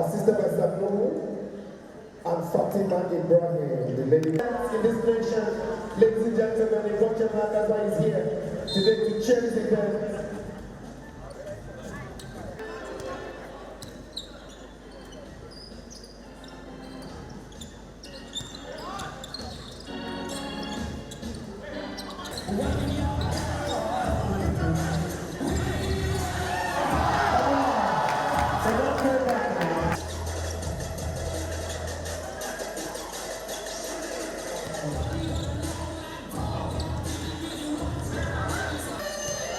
assisted by Tome and Fatima Ibrahim, the lady. In this nation, ladies and gentlemen, the Roger Magaza is here today to chair this event.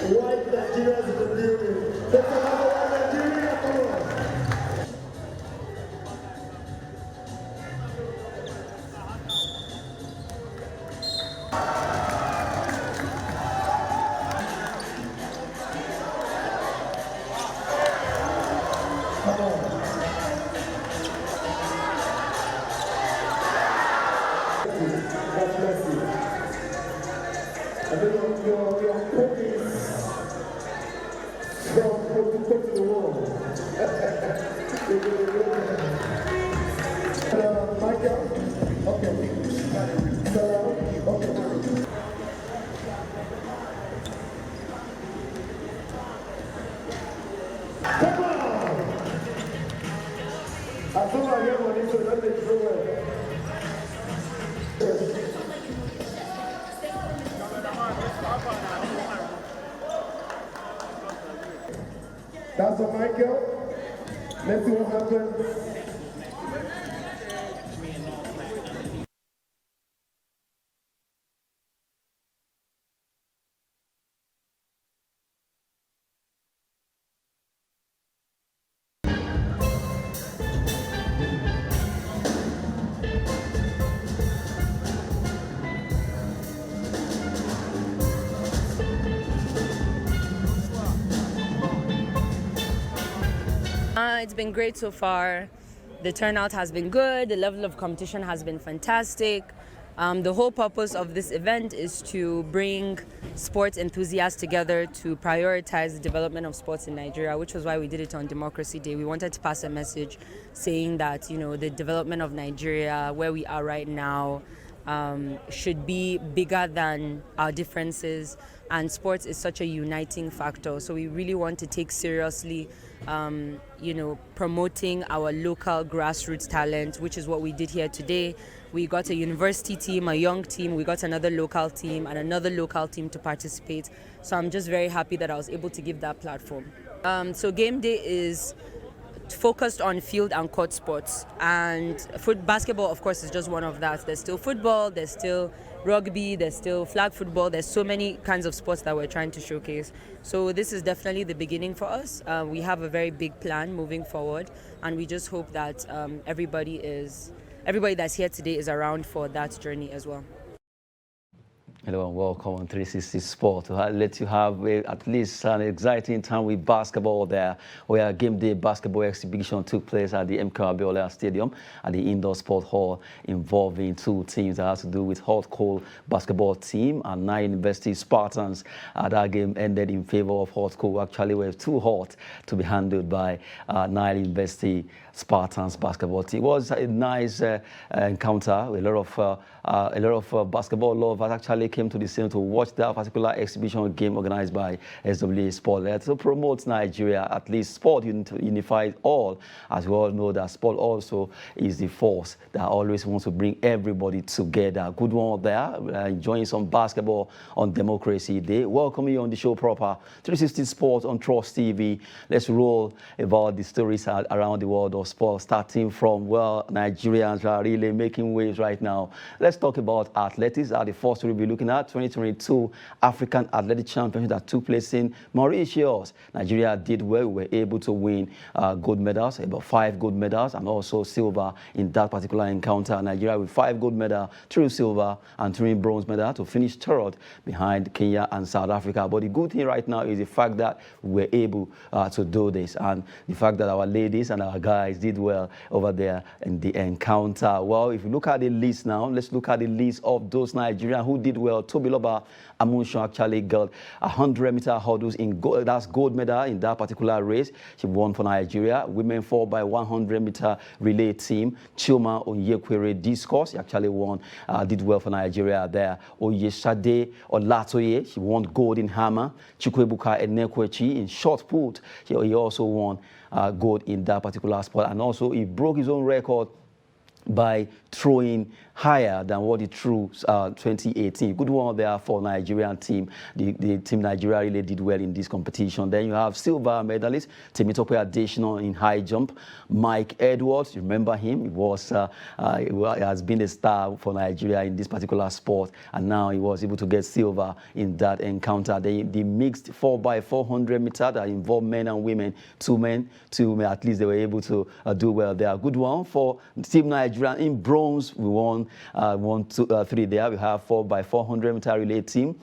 White Nigeria is the building. Let's have a white Nigeria, come on. Come on. God bless you. I think your hope is from put to the wall. Michael? Okay. Okay. Come on! As soon as I hear one intro, let me throw it. That's for Michael. Let's see what happens. It's been great so far. The turnout has been good. The level of competition has been fantastic. The whole purpose of this event is to bring sports enthusiasts together to prioritize the development of sports in Nigeria, which was why we did it on Democracy Day. We wanted to pass a message saying that, you know, the development of Nigeria, where we are right now, should be bigger than our differences, and sports is such a uniting factor. So we really want to take seriously promoting our local grassroots talent, which is what we did here today. We got a university team, a young team, we got another local team and another local team to participate. So I'm just very happy that I was able to give that platform. So game day is focused on field and court sports, and basketball of course is just one of that. There's still football, there's still rugby, there's still flag football, there's so many kinds of sports that we're trying to showcase. So this is definitely the beginning for us. We have a very big plan moving forward, and we just hope that everybody that's here today is around for that journey as well. Hello and welcome on 360 Sport. To let you have at least an exciting time with basketball there, where game day basketball exhibition took place at the MK Abiola Stadium at the Indoor Sport Hall, involving two teams that has to do with Hot Coal basketball team and Nile University Spartans. That game ended in favor of Hot Coal. Actually, we were too hot to be handled by Nile University Spartans basketball team. It was a nice encounter. A lot of basketball lovers actually came to the scene to watch that particular exhibition game organized by SWA Sport to promote Nigeria. At least sport unifies all, as we all know that sport also is the force that always wants to bring everybody together. Good one there, enjoying some basketball on Democracy Day. Welcome you on the show proper, 360 Sport on Trust TV. Let's roll about the stories around the world of sport, starting from, well, Nigerians are really making waves right now. Let's talk about athletics. The first we'll be looking at 2022 African Athletic Championship that took place in Mauritius. Nigeria did well. We were able to win gold medals, about 5 gold medals, and also silver in that particular encounter. Nigeria with 5 gold medals, 3 silver, and 3 bronze medals to finish third behind Kenya and South Africa. But the good thing right now is the fact that we were able to do this, and the fact that our ladies and our guys did well over there in the encounter. Well, if you look at the list now, let's look at the list of those Nigerians who did well well. Tobiloba Amunshon actually got 100-meter hurdles in gold. That's gold medal in that particular race. She won for Nigeria. Women 4x100-meter relay team. Chioma Onyekwere discus. She actually won, did well for Nigeria there. Oyesade Olatoye, she won gold in hammer. Chukwebuka Enekwechi in shot put. He also won gold in that particular sport. And also he broke his own record by throwing higher than what he threw 2018. Good one there for Nigerian team. The team Nigeria really did well in this competition. Then you have silver medalist Temitope Adesina in high jump. Mike Edwards, you remember him? He has been a star for Nigeria in this particular sport, and now he was able to get silver in that encounter. The mixed 4x400 meter that involved men and women, two men, at least they were able to do well there. Good one for team Nigeria. In bronze, we won 1, 2, 3 there. We have 4x400 meter relay team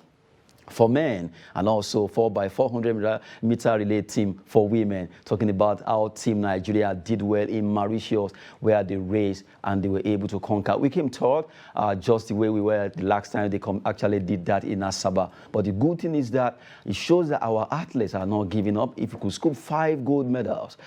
for men, and also 4x400 meter relay team for women. Talking about how Team Nigeria did well in Mauritius, where they raced and they were able to conquer. We came third, just the way we were the last time they actually did that in Asaba. But the good thing is that it shows that our athletes are not giving up. If you could scoop 5 gold medals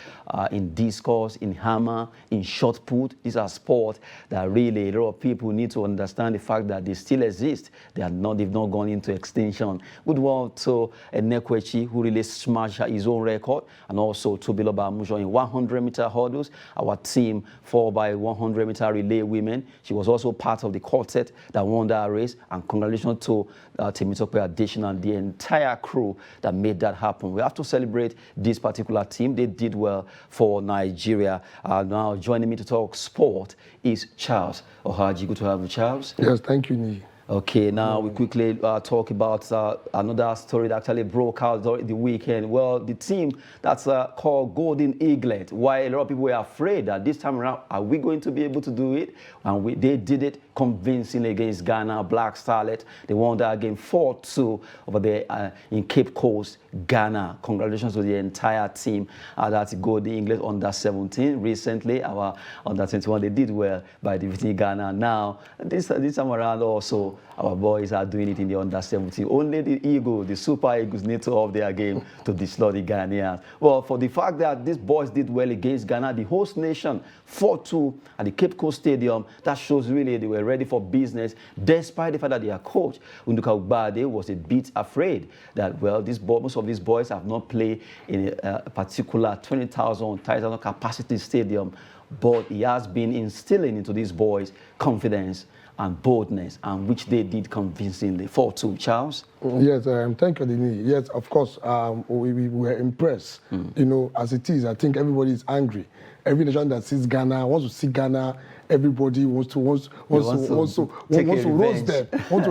in discus, in hammer, in shot put, these are sports that really a lot of people need to understand the fact that they still exist. They've not gone into extinction. Good one to Enekwechi, who really smashed his own record, and also Tobiloba Amunshon in 100-meter hurdles. Our team 4x100-meter relay women. She was also part of the quartet that won that race. And congratulations to Temitope Adesina and the entire crew that made that happen. We have to celebrate this particular team. They did well for Nigeria. Now joining me to talk sport is Charles Ohaji. Good to have you, Charles. Yes, thank you, Nii. Okay, now we quickly talk about another story that actually broke out during the weekend. Well, the team that's called Golden Eaglet, why a lot of people were afraid that this time around, are we going to be able to do it? And they did it convincingly against Ghana, Black Starlet. They won that game 4-2 over there in Cape Coast, Ghana. Congratulations to the entire team. That's Golden Eaglet under-17. Recently, our under-21, they did well by defeating Ghana. Now, this time around also, our boys are doing it in the under-17. Only the Eagles, the Super Eagles, need to up their game to destroy the Ghanaians. Well, for the fact that these boys did well against Ghana, the host nation 4-2 at the Cape Coast Stadium, that shows really they were ready for business, despite the fact that their coach, Unduka Ugbade, was a bit afraid that, well, most of these boys have not played in a particular 20,000 capacity stadium, but he has been instilling into these boys confidence and boldness, and which they did convincingly. 4-2, Charles? Yes, thank you, Nii. Yes, of course, we were impressed. You know, as it is, I think everybody is angry. Every nation that sees Ghana wants to see Ghana. Everybody wants to roast them, wants to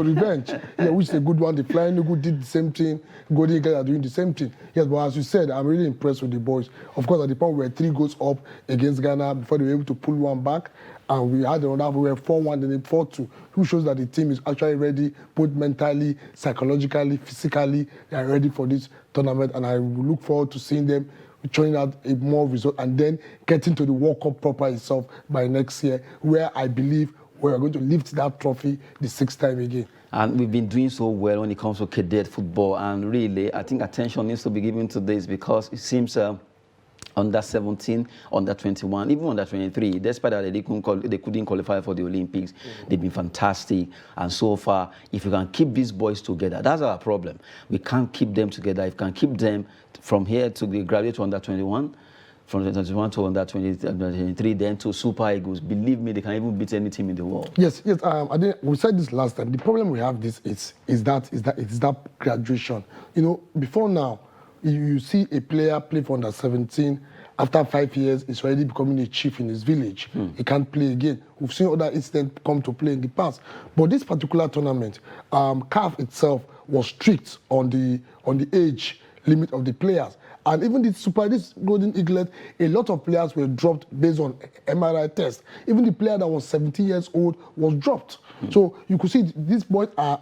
revenge. Yeah, which is a good one. The Flying Eagle did the same thing. Golden Eagles are doing the same thing. Yes, but as you said, I'm really impressed with the boys. Of course, at the point we were 3 goals up against Ghana before they were able to pull one back. And we had another, we were 4-1, then 4-2, which shows that the team is actually ready, both mentally, psychologically, physically. They are ready for this tournament, and I look forward to seeing them churning out a more result and then getting to the World Cup proper itself by next year, where I believe we are going to lift that trophy the 6th time again. And we've been doing so well when it comes to cadet football, and really, I think attention needs to be given to this because it seems under 17, under 21, even under 23, despite that they couldn't qualify for the Olympics, they've been fantastic. And so far, if you can keep these boys together, that's our problem. We can't keep them together. If you can keep them from here to the graduate to under 21, from 21 to under 23, then to Super Eagles, believe me, they can even beat any team in the world. Yes. I think we said this last time. The problem we have is that graduation. You know, before now, you see a player play for under 17. After 5 years, he's already becoming a chief in his village. He can't play again. We've seen other incidents come to play in the past. But this particular tournament, CAF itself was strict on the age limit of the players. And even this Golden Eaglet, a lot of players were dropped based on MRI tests. Even the player that was 17 years old was dropped. So you could see these boys are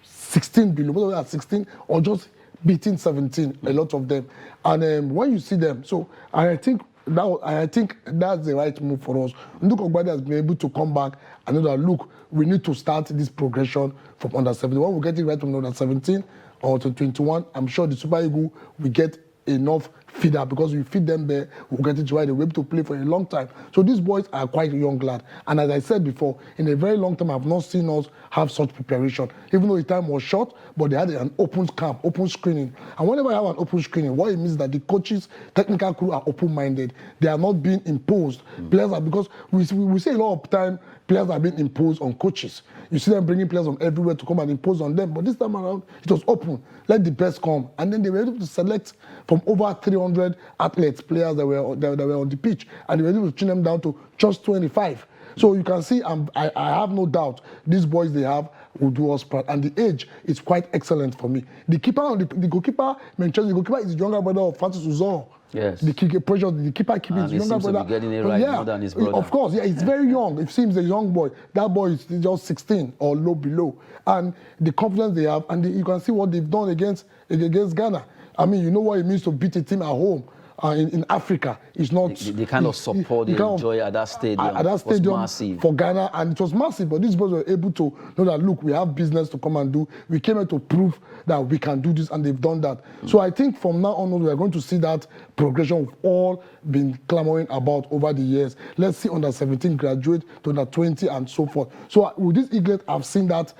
16 below, whether they are 16 or just beating 17, a lot of them. And when you see them, so I think I think that's the right move for us. Look, Ogbade has been able to come back and know that, look, we need to start this progression from under 17. When we get it right from under 17 or to 21, I'm sure the Super Eagles will get enough feeder, because we feed them there, we'll get it right. They'll be able to play for a long time. So these boys are quite young lad. And as I said before, in a very long time, I've not seen us have such preparation. Even though the time was short, but they had an open camp, open screening. And whenever I have an open screening, what it means is that the coaches, technical crew are open-minded. They are not being imposed. Players are, because we say a lot of time, players are being imposed on coaches. You see them bringing players from everywhere to come and impose on them. But this time around, it was open. Let the best come. And then they were able to select from over 300 athletes, players that were on the pitch. And they were able to trim them down to just 25. So you can see, I have no doubt, these boys they have will do us proud. And the age is quite excellent for me. The goalkeeper, the goalkeeper is the younger brother of Francis Uzor. Yes. The keeper keeping his younger brother. To be getting it right more than his brother. Of course, yeah, he's very young. It seems a young boy. That boy is just 16 or below. And the confidence they have, and you can see what they've done against Ghana. I mean, you know what it means to beat a team at home. In Africa, it's not the kind of support they enjoy at that stadium. At that stadium was massive for Ghana, and it was massive. But these boys were able to know that, look, we have business to come and do. We came here to prove that we can do this, and they've done that. So I think from now on, we are going to see that progression we've all been clamoring about over the years. Let's see under 17 graduate to under 20 and so forth. So with this Eaglet, I've seen that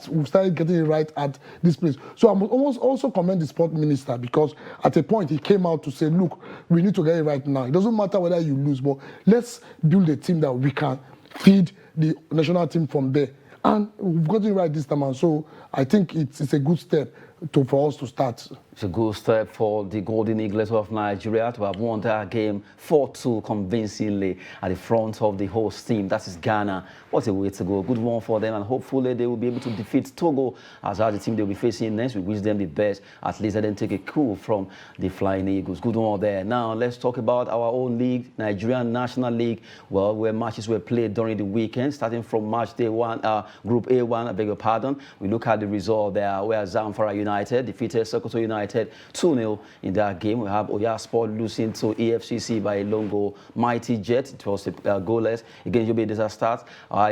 we've started getting it right at this place. So I must almost also commend the sport minister, because at a point he came out to say, look, we need to get it right now. It doesn't matter whether you lose, but let's build a team that we can feed the national team from there. And we've got it right this time, and so I think it's a good step for us to start. It's a good step for the Golden Eagles of Nigeria to have won that game 4-2 convincingly at the front of the host team. That is Ghana. What a way to go. Good one for them, and hopefully they will be able to defeat Togo as the team they'll be facing next. We wish them the best. At least let them take a coup from the Flying Eagles. Good one there. Now let's talk about our own league, Nigerian National League, well, where matches were played during the weekend, starting from match day 1, Group A1, I beg your pardon. We look at the result there, where Zamfara United defeated Sokoto United 2-0 in that game. We have Oyaspor losing to EFCC by a long goal. Mighty Jet, it was goalless against Yobe Desert Stars.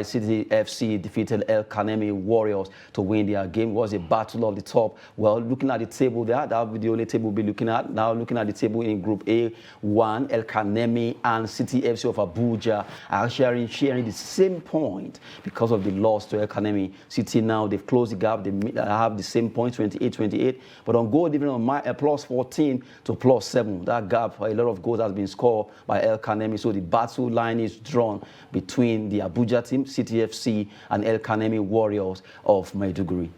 City FC defeated El Kanemi Warriors to win their game. It was a battle of the top. Well, looking at the table there, that will be the only table we'll be looking at. Now looking at the table in Group A1, El Kanemi and City FC of Abuja are sharing the same point because of the loss to El Kanemi. City now, they've closed the gap. They have the same point, 28-28. But on goal difference on plus 14 to plus 7. That gap, a lot of goals has been scored by El Kanemi. So the battle line is drawn between the Abuja team, City FC, and El Kanemi Warriors of Maiduguri.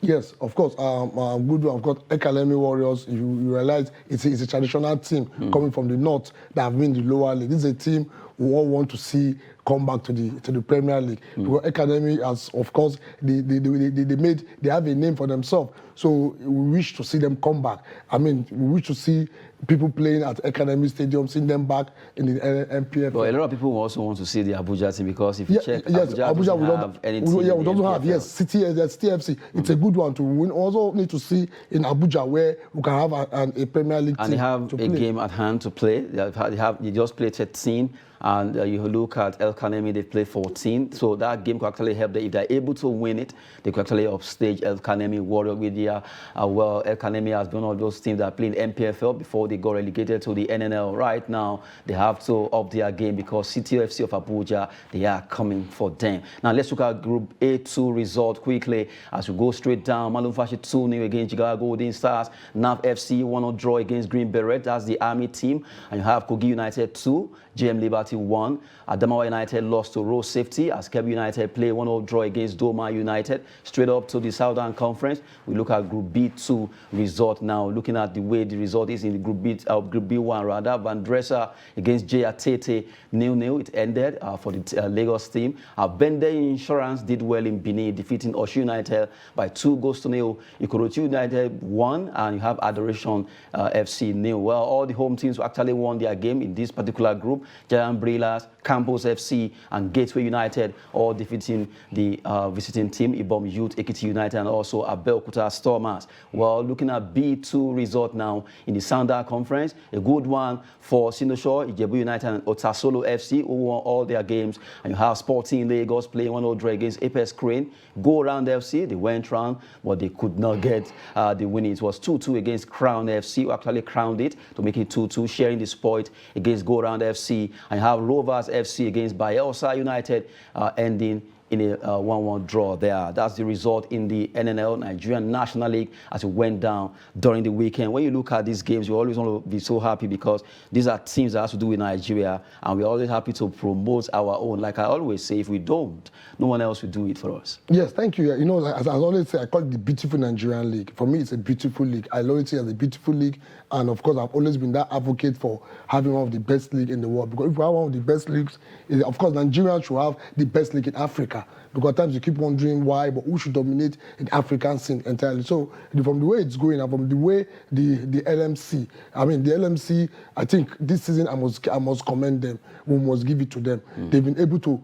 Yes, of course. Good one. Of course, El Kanemi Warriors, you realize it's a traditional team coming from the north that have been in the lower league. This is a team we all want to see come back to the Premier League. Because El Kanemi has, of course, they have a name for themselves. So we wish to see them come back. I mean, we wish to see people playing at El Kanemi Stadium, seeing them back in the MPF. But a lot of people also want to see the Abuja team, because if you check, yes, Abuja doesn't have anything. We don't have, yes, City FC. It's a good one to win. Also need to see in Abuja where we can have a Premier League team. And they have a game at hand to play. They just played 13. And you look at El Kanemi, they play 14. So that game could actually help them. If they're able to win it, they could actually upstage El Kanemi Warrior with their, well, El Kanemi has been one of those teams that played MPFL before they got relegated to the NNL. Right now, they have to up their game because City FC of Abuja, they are coming for them. Now, let's look at Group A2 result quickly as we go straight down. Malum Fashi 2-0 against Jigawa Golden Stars. NAV FC 1-0 draw against Green Beret. That's the Army team. And you have Kogi United 2, GM Liberty 1. Adamawa United lost to Road Safety as Kebbi United play 1-0 draw against Doma United. Straight up to the Southern Conference, we look at Group B2 result now. Looking at the way the result is in the Group B1 rather. Van Dresser against J.A.Tete 0-0. It ended for the Lagos team. Bende Insurance did well in Benin, defeating Oshu United by 2-0. Ikorodu United won, and you have Adoration FC 0. Well, all the home teams actually won their game in this particular group. Giant Umbrellas, Campus FC, and Gateway United, all defeating the visiting team, Ibom Youth, Ekiti United, and also Abeokuta Stormers. Well, looking at B2 result now in the Sounder Conference, a good one for Sinosho, Ijebu United, and Otasolo FC, who won all their games. And you have Sporting Lagos playing 1-0 against Apex Crane. Go Round FC, they went round, but they could not get the win. It was 2-2 against Crown FC, who actually crowned it to make it 2-2, sharing the spoil against Go Round FC. And you have Rovers FC against Bayelsa United, ending in a 1-1 draw there. That's the result in the NNL, Nigerian National League, as it went down during the weekend. When you look at these games, you always want to be so happy because these are teams that have to do with Nigeria, and we're always happy to promote our own. Like I always say, if we don't, no one else will do it for us. Yes, thank you. You know, as I always say, I call it the beautiful Nigerian league. For me, it's a beautiful league. I always say it's a beautiful league, and of course, I've always been that advocate for having one of the best leagues in the world. Because if we have one of the best leagues, of course, Nigeria should have the best league in Africa. Because at times you keep wondering why, but who should dominate in African scene entirely? So from the way it's going and from the way the LMC, the LMC, I think this season I must commend them. We must give it to them. They've been able to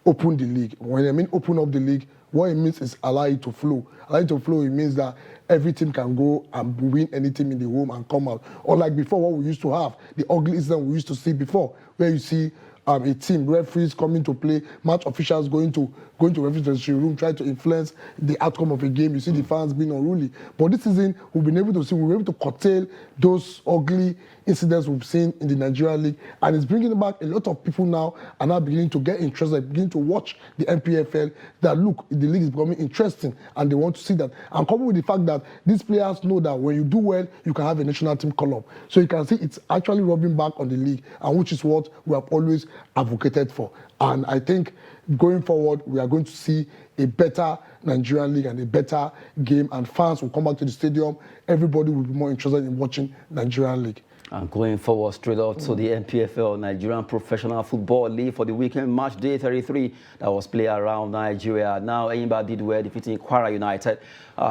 open the league. When I mean open up the league, what it means is allow it to flow. Allow it to flow, it means that every team can go and win any team in the home and come out. Or like before, what we used to have, the ugly incident we used to see before, where you see a team, referees coming to play, match officials going to referee dressing room, trying to influence the outcome of a game. You see the fans being unruly. But this season, we've been able to curtail those ugly incidents we've seen in the Nigerian League, and it's bringing back a lot of people now are now beginning to get interested, beginning to watch the NPFL. That look, the league is becoming interesting, and they want to see that. And coupled with the fact that these players know that when you do well, you can have a national team call-up. So you can see it's actually rubbing back on the league, and which is what we have always advocated for. And I think going forward, we are going to see a better Nigerian league and a better game, and fans will come back to the stadium. Everybody will be more interested in watching Nigerian league. And going forward straight up to the NPFL, Nigerian Professional Football League, for the weekend match day 33 that was played around Nigeria. Now, Enyimba did well, defeating Kwara United.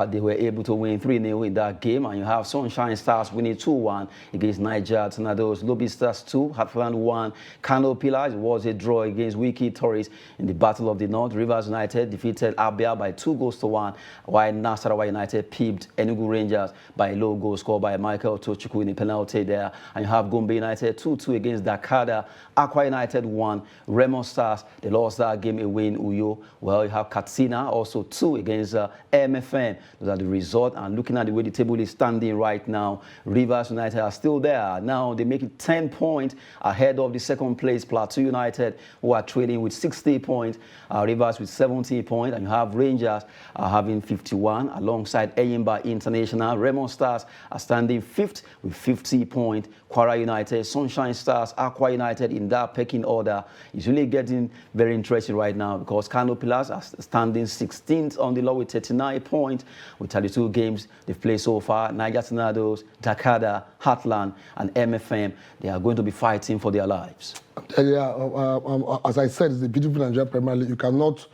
They were able to win 3-0 in that game. And you have Sunshine Stars winning 2-1 against Niger Tornadoes. Lobby Stars 2, Heartland 1. Kano Pillars was a draw against Wiki Tories in the Battle of the North. Rivers United defeated Abia by 2-1, while Nasarawa United pipped Enugu Rangers by a low goal score by Michael Tochukwu in the penalty there. And you have Gombe United 2-2 against Dakada. Aqua United 1. Remo Stars, they lost that game away in Uyo. Well, you have Katsina also 2 against MFN. Those are the result. And looking at the way the table is standing right now, Rivers United are still there. Now they make it 10 points ahead of the second place Plateau United, who are trading with 60 points. Rivers with 70 points. And you have Rangers having 51 alongside Enyimba International. Remo Stars are standing 5th with 50 points. Kwara United, Sunshine Stars, Aqua United in that pecking order. It's really getting very interesting right now because Kano Pillars are standing 16th on the law with 39 points with 32 games they've played so far. Niger Tornadoes, Dakada, Heartland, and MFM, they are going to be fighting for their lives. As I said, it's the beautiful Nigerian Premier League. You cannot,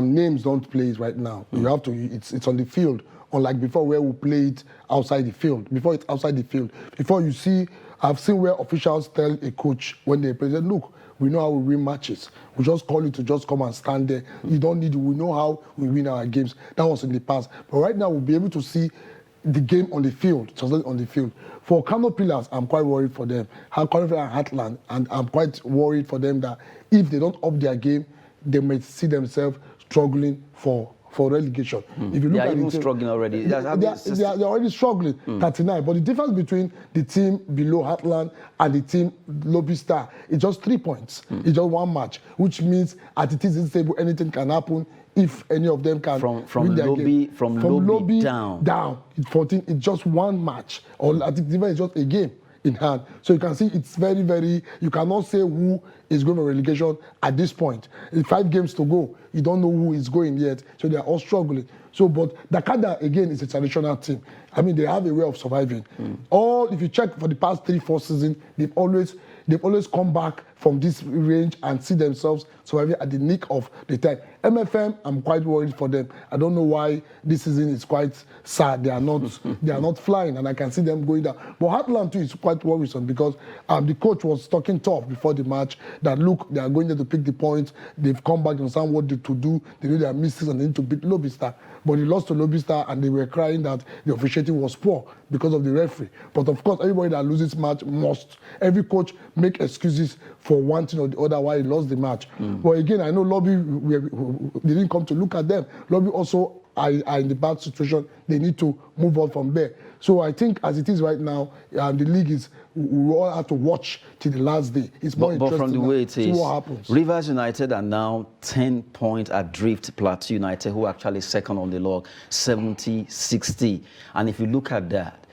names don't play it right now. You have to, it's on the field. Unlike before where we play it outside the field. Before it's outside the field. Before you see, I've seen where officials tell a coach when they play, look, we know how we win matches. We just call you to just come and stand there. You don't need, we know how we win our games. That was in the past. But right now we'll be able to see the game on the field, translate on the field. For Kano Pillars, I'm quite worried for them. Heartland, and I'm quite worried for them that if they don't up their game, they may see themselves struggling for relegation. If you look they are at even struggling already. They're already struggling, 39. But the difference between the team below Heartland and the team Lobby Star is just 3 points. It's just one match, which means at the this table, anything can happen if any of them can win their game. From lobby down. It's 14. It's just one match. Or I think even it's just a game in hand. So you can see it's very, very, you cannot say who is going for relegation at this point. In 5 games to go, you don't know who is going yet. So they are all struggling. So, but Dakada, again, is a traditional team. I mean, they have a way of surviving. If you check for the past 3-4 seasons, they've always come back from this range and see themselves surviving at the nick of the time. MFM, I'm quite worried for them. I don't know why this season is quite sad. They are not flying, and I can see them going down. But Heartland too is quite worrisome because the coach was talking tough before the match that look, they are going there to pick the points. They've come back and understand what to do. They know their mistakes and they need to beat Lobby Star. But they lost to Lobby Star and they were crying that the officiating was poor because of the referee. But of course, everybody that loses match every coach make excuses for one thing or the other why he lost the match. But again, I know Lobby, they didn't come to look at them. Lobby also are in the bad situation. They need to move on from there. So I think as it is right now, the league is, we all have to watch till the last day. It's more interesting. But from the way it is, what happens. Rivers United are now 10 points adrift Plateau United, who are actually second on the log, 70-60. And if you look at that,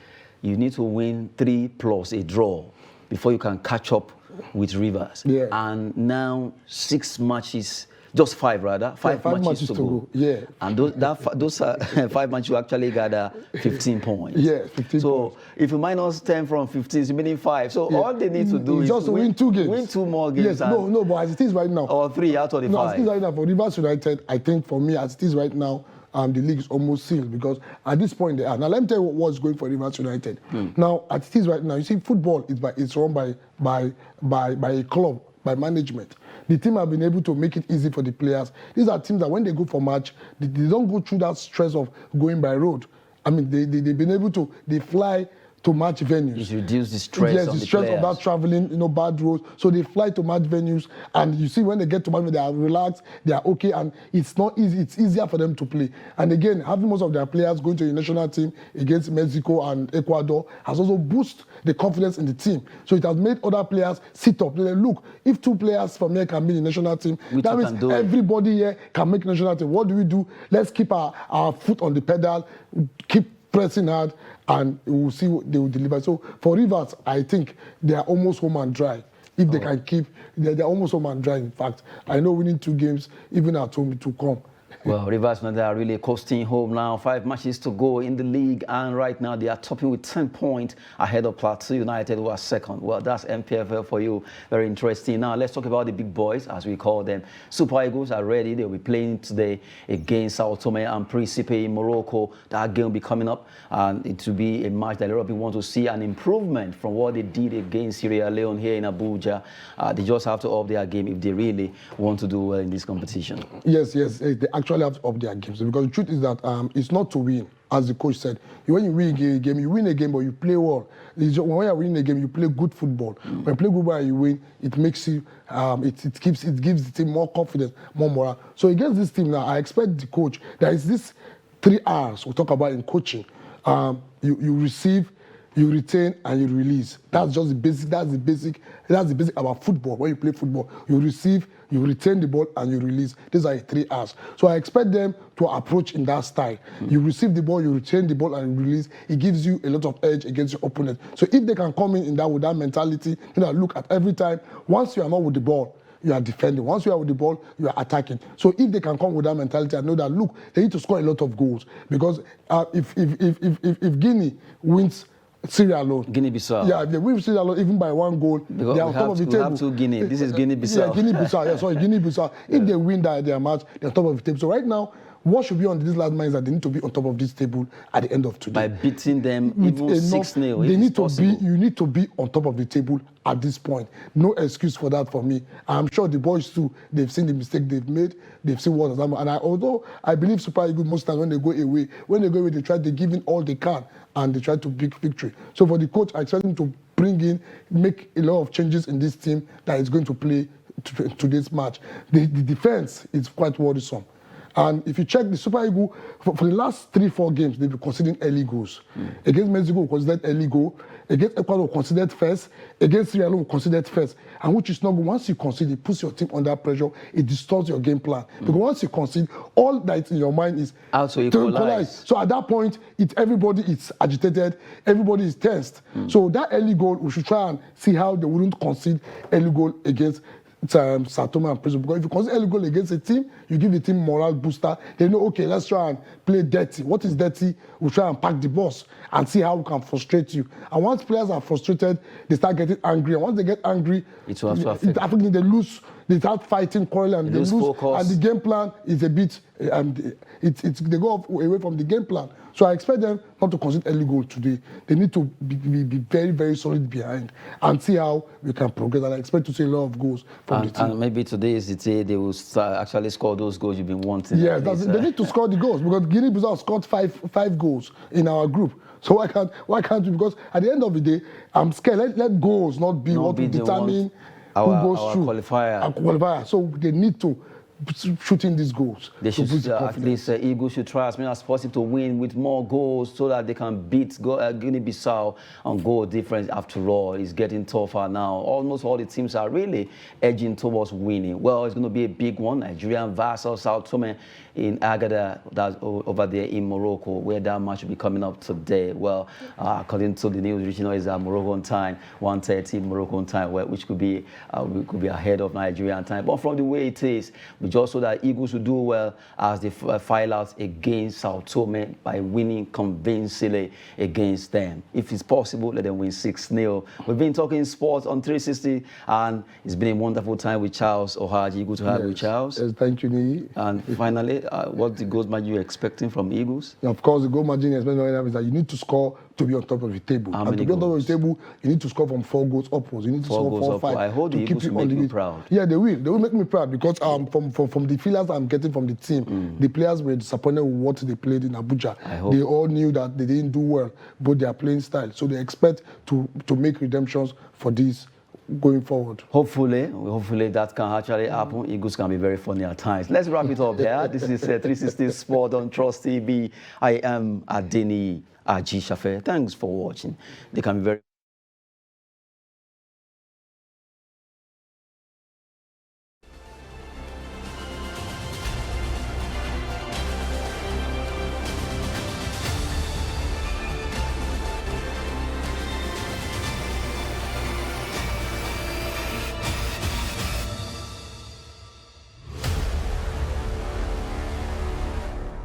you need to win 3 plus a draw before you can catch up with Rivers. Yeah. And now 6 matches, just 5 rather, 5 matches to go. Yeah. And those are 5 matches you actually gather 15 points. Yeah, 15 so points. if you minus 10 from 15, it's meaning 5. So all they need to do is just win 2 games. Win 2 more games. Yes, no, but as it is right now. Or 3 out of the 5. As it is right now for Rivers United, I think for me, as it is right now, the league is almost sealed because at this point they are. Now let me tell you what's going for Rivers United. Now, as it is right now, you see, football is run by a club, by management. The team have been able to make it easy for the players. These are teams that when they go for match, they don't go through that stress of going by road. I mean, they've been able to, they fly to match venues. It's reduced the stress yes, on the the stress players. of that traveling, bad roads. So they fly to match venues, and you see when they get to match venues, they are relaxed, they are okay, and it's not easy. It's easier for them to play. And again, having most of their players going to the national team against Mexico and Ecuador has also boosted the confidence in the team. So it has made other players sit up. They say, look, if 2 players from here can be in the national team, that means everybody here can make national team. What do? Let's keep our foot on the pedal, keep pressing hard, and we'll see what they will deliver. So for Rivers, I think they are almost home and dry. If they can keep, they're almost home and dry. In fact, I know winning 2 games, even at home, to come. Well, Rivers United are really coasting home now. 5 matches to go in the league, and right now they are topping with 10 points ahead of Plateau United, who are second. Well, that's MPFL for you. Very interesting. Now, let's talk about the big boys, as we call them. Super Eagles are ready. They'll be playing today against Tome and Principe in Morocco. That game will be coming up, and it will be a match that a lot of people want to see an improvement from what they did against Sierra Leone here in Abuja. They just have to up their game if they really want to do well in this competition. Yes, they actually have to up their games, because the truth is that it's not to win, as the coach said. When you win a game, you win a game, but you play well. When you're winning a game, you play good football. When you play good football and you win, it makes you, it gives the team more confidence, more morale. So against this team now, I expect the coach, there is this 3 R's we talk about in coaching. You receive, you retain, and you release. That's just the basic. That's the basic about football. When you play football, you receive, you retain the ball, and you release. These are the 3 R's. So I expect them to approach in that style. You receive the ball, you retain the ball, and you release. It gives you a lot of edge against your opponent. So if they can come in that with that mentality, look at every time. Once you are not with the ball, you are defending. Once you are with the ball, you are attacking. So if they can come with that mentality and know that, look, they need to score a lot of goals, because if Guinea wins Sierra Leone, Guinea-Bissau. Yeah, if they win Sierra Leone even by 1 goal, because they are on top of the table. We have 2 Guinea. This is Guinea-Bissau. Yeah, Guinea-Bissau. Yeah, sorry, Guinea-Bissau. If they win their match, they're on top of the table. So right now, what should be on this last mind is that they need to be on top of this table at the end of today. By beating them even 6-0, they need to be. You need to be on top of the table at this point. No excuse for that for me. I'm sure the boys too. They've seen the mistake they've made. They've seen what has happened. And although I believe Super Eagles most times when they go away, they try to give in all they can, and they try to pick victory. So for the coach, I expect him to make a lot of changes in this team that is going to play today's match. The defense is quite worrisome. And if you check the Super Eagles, for the last 3-4 games, they've been considering early goals. Against Mexico, we considered early goal. Against Ecuador, we considered first. Against Sierra Leone, we considered first. And which is not good. Once you concede, it puts your team under pressure. It distorts your game plan. Because once you concede, all that's in your mind is to equalize. So at that point, everybody is agitated. Everybody is tensed. So that early goal, we should try and see how they wouldn't concede early goal against Sao Tome and Principe. Because if you concede early goal against a team, you give the team morale booster. They know, okay, let's try and play dirty. What is dirty? We'll try and pack the boss and see how we can frustrate you. And once players are frustrated, they start getting angry. And once they get angry, it will also affect. They lose. They start fighting, quarreling, and they lose. Focus. And the game plan is a bit, they go away from the game plan. So I expect them not to concede early goal today. They need to be very, very solid behind and see how we can progress. And I expect to see a lot of goals from the team. And maybe today is the day they will actually score those goals you've been wanting. Yeah, they need to score the goals because Guinea-Bissau scored five goals in our group. So why can't we? Because at the end of the day, I'm scared. Let goals not be what will determine who goes through. Our qualifier. So they need to shooting these goals. They should at least Eagles should try as many as possible to win with more goals so that they can beat Guinea-Bissau on goal difference. After all, it's getting tougher now. Almost all the teams are really edging towards winning. Well, it's going to be a big one. Nigeria versus Sao Tome in Agadir, that's over there in Morocco, where that match will be coming up today. Well, according to the news, reaching is Moroccan time, 1:30 Moroccan time, which could be ahead of Nigerian time. But from the way it is, we just saw that Eagles will do well as they file out against Sao Tome by winning convincingly against them. If it's possible, let them win 6-0. We've been talking sports on 360, and it's been a wonderful time with Charles Ohaji. Good to have you, Charles. Yes, thank you, Nii. And finally, what the goal margin you're expecting from Eagles? Of course, the goal margin is that you need to score to be on top of the table. And to be on top of the table, you need to score from 4 goals upwards. You need to score 4 or 5. I hope the Eagles will make you proud. Yeah, they will. They will make me proud because from the feelers I'm getting from the team, the players were disappointed with what they played in Abuja. They all knew that they didn't do well, but their playing style. So they expect to make redemptions for this going forward. Hopefully that can actually happen. Eagles can be very funny at times. Let's wrap it up here. This is 360 Sport on Trust TV. I am Adeni Aji Shafe. Thanks for watching. They can be very